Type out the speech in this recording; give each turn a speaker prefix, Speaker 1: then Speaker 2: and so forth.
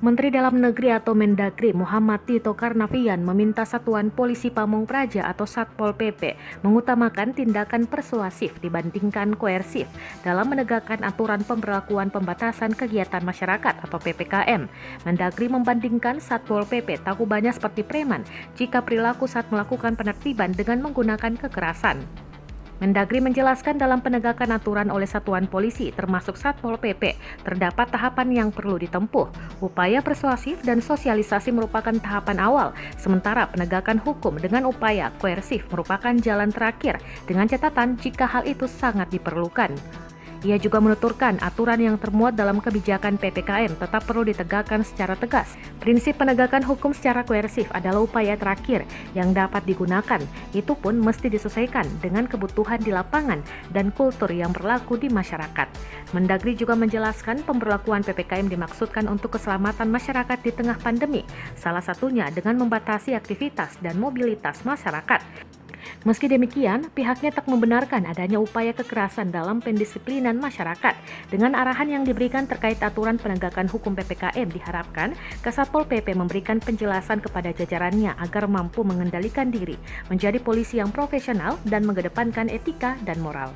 Speaker 1: Menteri Dalam Negeri atau Mendagri Muhammad Tito Karnavian meminta Satuan Polisi Pamong Praja atau Satpol PP mengutamakan tindakan persuasif dibandingkan koersif dalam menegakkan aturan pemberlakuan pembatasan kegiatan masyarakat atau PPKM. Mendagri membandingkan Satpol PP tak ubahnya seperti preman jika perilaku saat melakukan penertiban dengan menggunakan kekerasan. Mendagri menjelaskan dalam penegakan aturan oleh satuan polisi termasuk Satpol PP terdapat tahapan yang perlu ditempuh. Upaya persuasif dan sosialisasi merupakan tahapan awal, sementara penegakan hukum dengan upaya koersif merupakan jalan terakhir dengan catatan jika hal itu sangat diperlukan. Ia juga menuturkan aturan yang termuat dalam kebijakan PPKM tetap perlu ditegakkan secara tegas. Prinsip penegakan hukum secara koersif adalah upaya terakhir yang dapat digunakan. Itu pun mesti disesuaikan dengan kebutuhan di lapangan dan kultur yang berlaku di masyarakat. Mendagri juga menjelaskan pemberlakuan PPKM dimaksudkan untuk keselamatan masyarakat di tengah pandemi, salah satunya dengan membatasi aktivitas dan mobilitas masyarakat. Meski demikian, pihaknya tak membenarkan adanya upaya kekerasan dalam pendisiplinan masyarakat. Dengan arahan yang diberikan terkait aturan penegakan hukum PPKM, diharapkan Kasatpol PP memberikan penjelasan kepada jajarannya agar mampu mengendalikan diri, menjadi polisi yang profesional dan mengedepankan etika dan moral.